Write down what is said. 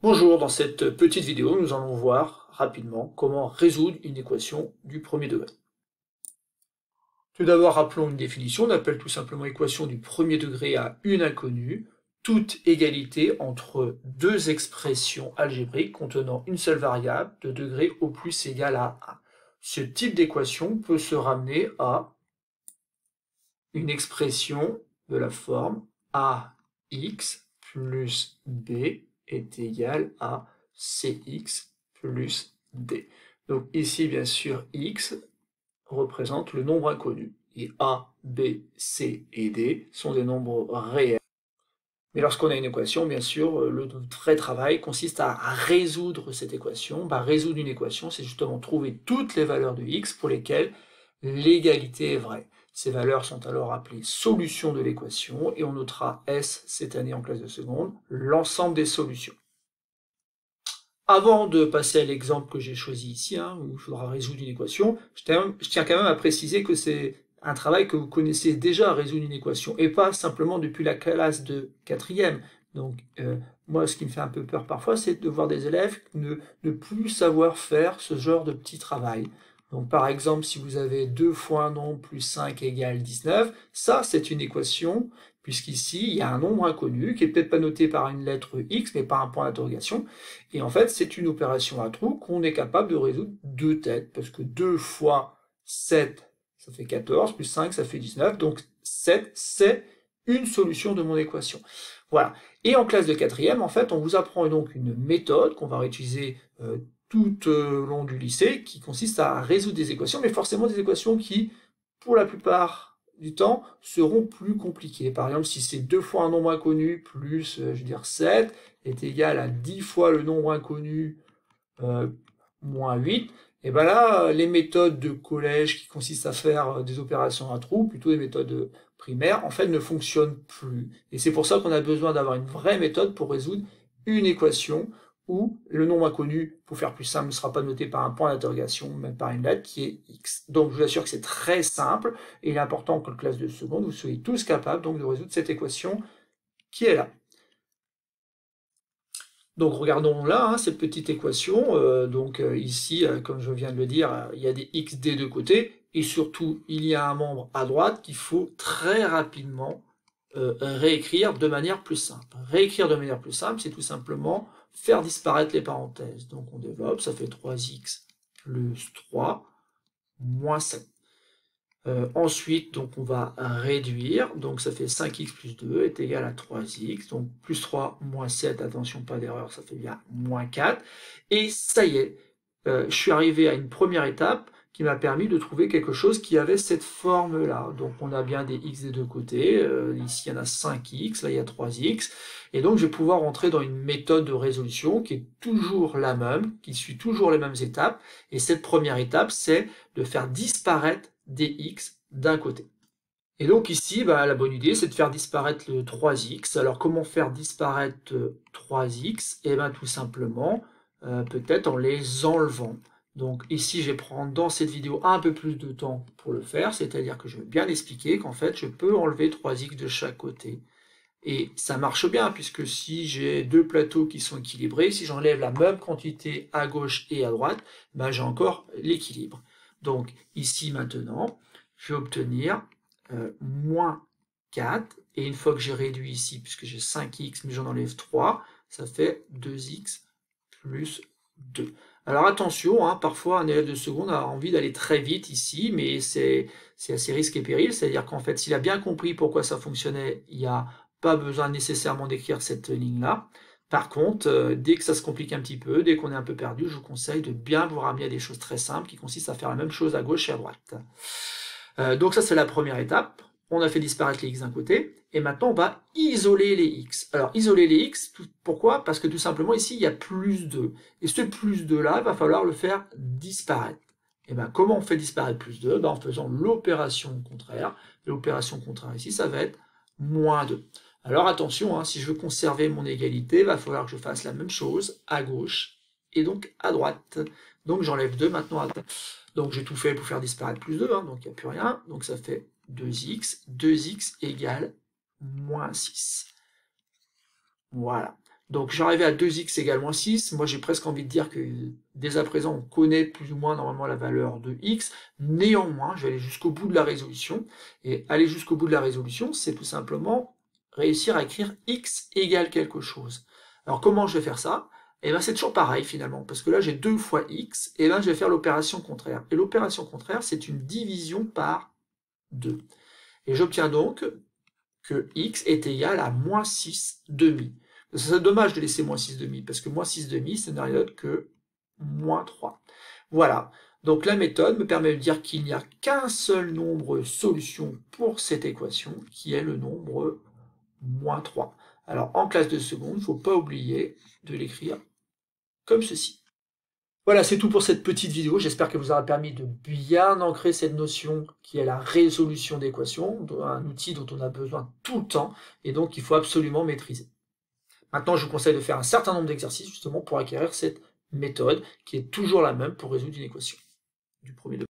Bonjour, dans cette petite vidéo, nous allons voir rapidement comment résoudre une équation du premier degré. Tout d'abord, rappelons une définition, on appelle tout simplement équation du premier degré à une inconnue, toute égalité entre deux expressions algébriques contenant une seule variable de degré au plus égal à 1. Ce type d'équation peut se ramener à une expression de la forme ax plus b est égal à cx plus d. Donc ici, bien sûr, x représente le nombre inconnu. Et a, b, c et d sont des nombres réels. Mais lorsqu'on a une équation, bien sûr, le vrai travail consiste à résoudre cette équation. Résoudre une équation, c'est justement trouver toutes les valeurs de x pour lesquelles l'égalité est vraie. Ces valeurs sont alors appelées solutions de l'équation et on notera S cette année en classe de seconde, l'ensemble des solutions. Avant de passer à l'exemple que j'ai choisi ici, où il faudra résoudre une équation, je tiens quand même à préciser que c'est un travail que vous connaissez déjà, résoudre une équation, et pas simplement depuis la classe de 4e. Donc, moi, ce qui me fait un peu peur parfois, c'est de voir des élèves ne plus savoir faire ce genre de petit travail. Donc, par exemple, si vous avez 2 fois un nombre plus 5 égale 19, ça, c'est une équation, puisqu'ici, il y a un nombre inconnu, qui est peut-être pas noté par une lettre X, mais par un point d'interrogation. Et en fait, c'est une opération à trous qu'on est capable de résoudre deux têtes, parce que 2 fois 7, ça fait 14, plus 5, ça fait 19, donc 7, c'est une solution de mon équation. Voilà. Et en classe de 4e, en fait, on vous apprend donc une méthode qu'on va réutiliser tout au long du lycée, qui consiste à résoudre des équations, mais forcément des équations qui, pour la plupart du temps, seront plus compliquées. Par exemple, si c'est 2 fois un nombre inconnu plus, je veux dire, 7, est égal à 10 fois le nombre inconnu moins 8, et bien là, les méthodes de collège qui consistent à faire des opérations à trous, plutôt des méthodes primaires, en fait, ne fonctionnent plus. Et c'est pour ça qu'on a besoin d'avoir une vraie méthode pour résoudre une équation où le nombre inconnu, pour faire plus simple, ne sera pas noté par un point d'interrogation, mais par une lettre qui est x. Donc je vous assure que c'est très simple, et il est important que le classe de seconde, vous soyez tous capables donc de résoudre cette équation qui est là. Donc regardons là, cette petite équation. Ici, comme je viens de le dire, il y a des x des deux côtés, et surtout, il y a un membre à droite qu'il faut très rapidement réécrire de manière plus simple. Réécrire de manière plus simple, c'est tout simplement faire disparaître les parenthèses. Donc on développe, ça fait 3x plus 3 moins 7. Ensuite, donc on va réduire, donc ça fait 5x plus 2 est égal à 3x, donc plus 3 moins 7, attention pas d'erreur, ça fait bien moins 4, et ça y est, je suis arrivé à une première étape qui m'a permis de trouver quelque chose qui avait cette forme-là. Donc on a bien des x des deux côtés, ici il y en a 5x, là il y a 3x, et donc je vais pouvoir rentrer dans une méthode de résolution qui est toujours la même, qui suit toujours les mêmes étapes, et cette première étape, c'est de faire disparaître des x d'un côté. Et donc ici, la bonne idée, c'est de faire disparaître le 3x. Alors comment faire disparaître 3x? Eh bien tout simplement, peut-être en les enlevant. Donc ici, je vais prendre dans cette vidéo un peu plus de temps pour le faire, c'est-à-dire que je vais bien expliquer qu'en fait, je peux enlever 3x de chaque côté. Et ça marche bien, puisque si j'ai deux plateaux qui sont équilibrés, si j'enlève la même quantité à gauche et à droite, j'ai encore l'équilibre. Donc ici maintenant, je vais obtenir moins 4, et une fois que j'ai réduit ici, puisque j'ai 5x, mais j'en enlève 3, ça fait 2x plus 2. Alors attention, parfois un élève de seconde a envie d'aller très vite ici, mais c'est assez risque et péril, c'est-à-dire qu'en fait, s'il a bien compris pourquoi ça fonctionnait, il n'y a pas besoin nécessairement d'écrire cette ligne-là. Par contre, dès que ça se complique un petit peu, dès qu'on est un peu perdu, je vous conseille de bien vous ramener à des choses très simples qui consistent à faire la même chose à gauche et à droite. Donc ça, c'est la première étape. On a fait disparaître les x d'un côté, et maintenant on va isoler les x. Alors isoler les x, pourquoi? Parce que tout simplement ici il y a plus 2. Et ce plus 2 là, il va falloir le faire disparaître. Et comment on fait disparaître plus 2? En faisant l'opération contraire. L'opération contraire ici, ça va être moins 2. Alors attention, si je veux conserver mon égalité, il va falloir que je fasse la même chose à gauche et donc à droite. Donc j'enlève 2 maintenant à droite. Donc j'ai tout fait pour faire disparaître plus 2, donc il n'y a plus rien. Donc ça fait 2x égale moins 6. Voilà. Donc j'arrivais à 2x égale moins 6, moi j'ai presque envie de dire que dès à présent on connaît plus ou moins normalement la valeur de x, néanmoins je vais aller jusqu'au bout de la résolution, et aller jusqu'au bout de la résolution c'est tout simplement réussir à écrire x égale quelque chose. Alors comment je vais faire ça? Et bien c'est toujours pareil finalement, parce que là j'ai 2 fois x, et bien je vais faire l'opération contraire. Et l'opération contraire c'est une division par 2. Et j'obtiens donc que x est égal à moins 6 demi. C'est dommage de laisser moins 6 demi, parce que moins 6 demi, ce n'est rien d'autre que moins 3. Voilà, donc la méthode me permet de dire qu'il n'y a qu'un seul nombre solution pour cette équation, qui est le nombre moins 3. Alors en classe de seconde, il ne faut pas oublier de l'écrire comme ceci. Voilà, c'est tout pour cette petite vidéo. J'espère qu'elle vous aura permis de bien ancrer cette notion qui est la résolution d'équations, un outil dont on a besoin tout le temps, et donc il faut absolument maîtriser. Maintenant, je vous conseille de faire un certain nombre d'exercices justement pour acquérir cette méthode qui est toujours la même pour résoudre une équation du premier degré.